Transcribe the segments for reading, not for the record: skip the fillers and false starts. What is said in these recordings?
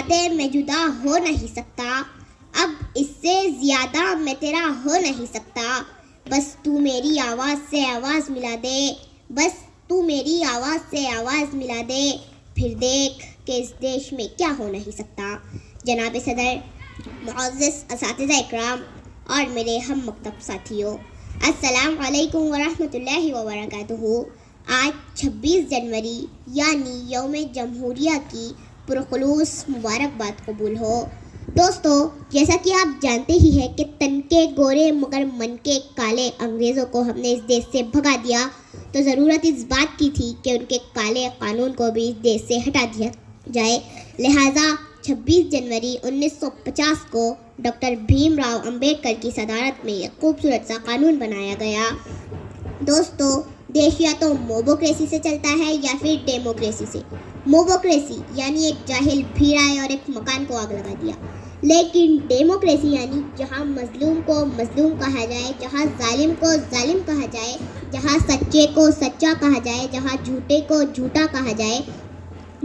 ज़्यादा मैं जुदा हो नहीं सकता, अब इससे ज़्यादा मैं तेरा हो नहीं सकता। बस तू मेरी आवाज़ से आवाज़ मिला दे, बस तू मेरी आवाज़ से आवाज़ मिला दे, फिर देख कि इस देश में क्या हो नहीं सकता। जनाब सदर, मुअज़्ज़ज़ असातिज़ा इकराम और मेरे हम मकतब साथियों, अस्सलाम वालेकुम वरहमतुल्लाहि वबरकातुहू। आज 26 जनवरी यानी यौम जमहूरिया की पुरखुलूस मुबारकबाद कबूल हो। दोस्तों, जैसा कि आप जानते ही हैं कि तन के गोरे मगर मन के काले अंग्रेज़ों को हमने इस देश से भगा दिया, तो ज़रूरत इस बात की थी कि उनके काले कानून को भी इस देश से हटा दिया जाए। लिहाजा 26 जनवरी 1950 को डॉक्टर भीमराव अंबेडकर की सदारत में एक खूबसूरत सा कानून बनाया गया। दोस्तों, देश या तो मोबोक्रेसी से चलता है या फिर डेमोक्रेसी से। मोबोक्रेसी यानी एक जाहिल भीड़ आए और एक मकान को आग लगा दिया, लेकिन डेमोक्रेसी यानी जहाँ मजलूम को मजलूम कहा जाए, जहाँ जालिम को जालिम कहा जाए, जहाँ सच्चे को सच्चा कहा जाए, जहाँ झूठे को झूठा कहा जाए,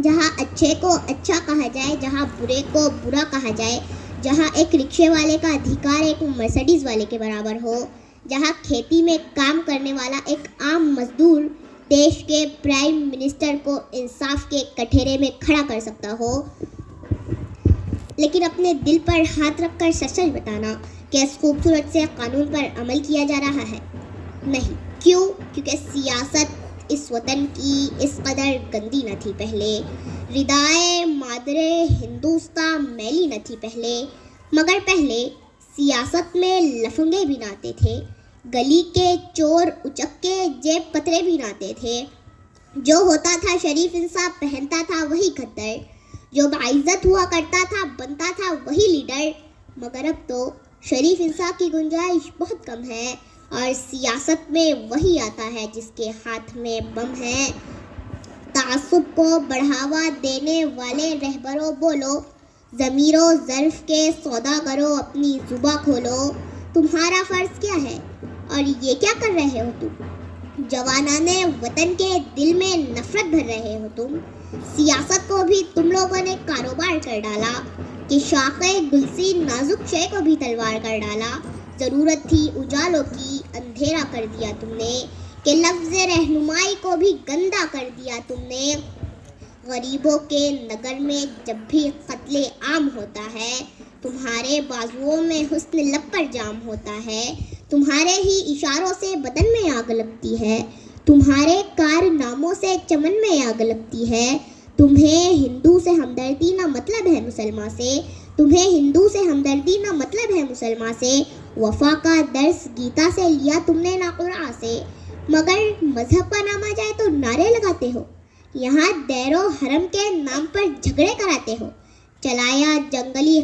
जहाँ अच्छे को अच्छा कहा जाए, जहाँ बुरे को बुरा कहा जाए, जहाँ एक रिक्शे वाले का अधिकार एक मर्सिडीज़ वाले के बराबर हो, जहाँ खेती में काम करने वाला एक आम मजदूर देश के प्राइम मिनिस्टर को इंसाफ के कठेरे में खड़ा कर सकता हो। लेकिन अपने दिल पर हाथ रखकर सच सच बताना कि इस खूबसूरत से कानून पर अमल किया जा रहा है? नहीं। क्यों? क्योंकि सियासत इस वतन की इस कदर गंदी न थी पहले, रिदाए मादरे हिंदुस्तान मैली न थी पहले, मगर पहले सियासत में लफंगे भी नाते थे, गली के चोर उचक्के जेब कतरे भी नाते थे। जो होता था शरीफ इंसान पहनता था वही खद्दर, जो बाइज्जत हुआ करता था बनता था वही लीडर। मगर अब तो शरीफ इंसान की गुंजाइश बहुत कम है और सियासत में वही आता है जिसके हाथ में बम है। तासुब को बढ़ावा देने वाले रहबरों बोलो, ज़मीरो ज़र्फ के सौदागरों अपनी जुबा खोलो। तुम्हारा फ़र्ज़ क्या है और ये क्या कर रहे हो तुम? जवानाने वतन के दिल में नफ़रत भर रहे हो तुम। सियासत को भी तुम लोगों ने कारोबार कर डाला कि शाखे गुलसी नाजुक शे को भी तलवार कर डाला। ज़रूरत थी उजालों की, अंधेरा कर दिया तुमने, कि लफ्ज़ रहनुमाई को भी गंदा कर दिया तुमने। गरीबों के नगर में जब भी कत्ले आम होता है, तुम्हारे बाजुओं में हुस्न लब पर जाम होता है, तुम्हारे ही इशारों से बदन में आग लगती है, तुम्हारे कारनामों से चमन में आग लगती है। तुम्हें हिंदू से हमदर्दी ना मतलब है मुसलमान से, तुम्हें हिंदू से हमदर्दी ना मतलब है मुसलमान से। वफा का दर्स गीता से लिया तुमने ना कुरान से, मगर मजहब का नाम आ जाए तो नारे लगाते हो। यहाँ दैरो हरम के नाम पर झगड़े कराते हो। चलाया जंगली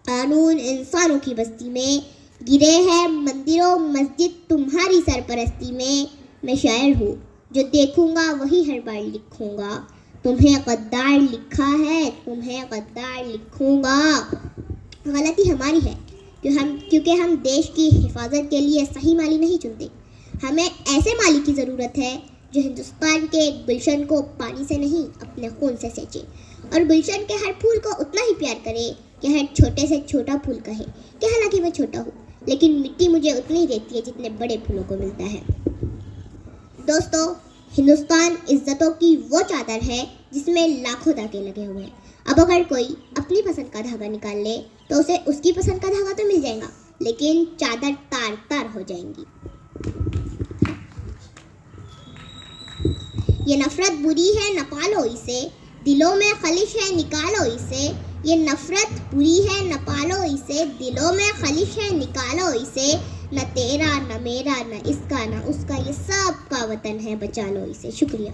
कानून इंसानों की बस्ती में, गिरे हैं मंदिरों मस्जिद तुम्हारी सरपरस्ती में। मैं शायर हूँ, जो देखूँगा वही हर बार लिखूँगा। तुम्हें गद्दार लिखा है, तुम्हें गद्दार लिखूँगा। गलती हमारी है क्योंकि हम देश की हिफाजत के लिए सही माली नहीं चुनते। हमें ऐसे माली की ज़रूरत है जो हिंदुस्तान के गुलशन को पानी से नहीं अपने खून से सींचे, और गुलशन के हर फूल को उतना ही प्यार करे कि हर छोटे से छोटा फूल कहे कि हालांकि मैं छोटा हूँ, लेकिन मिट्टी मुझे उतनी देती है जितने बड़े फूलों को मिलता है। दोस्तों, हिंदुस्तान इज्जतों की वो चादर है जिसमें लाखों धागे लगे हुए हैं। अब अगर कोई अपनी पसंद का धागा निकाल ले तो उसे उसकी पसंद का धागा तो मिल जाएगा, लेकिन चादर तार तार हो जाएंगी। ये नफरत बुरी है न पालो इसे, दिलों में खलिश है निकालो इसे। ये नफरत बुरी है न पालो इसे, दिलों में खलिश है निकालो इसे। न तेरा न मेरा न इसका न उसका, ये सब का वतन है, बचा लो इसे। शुक्रिया।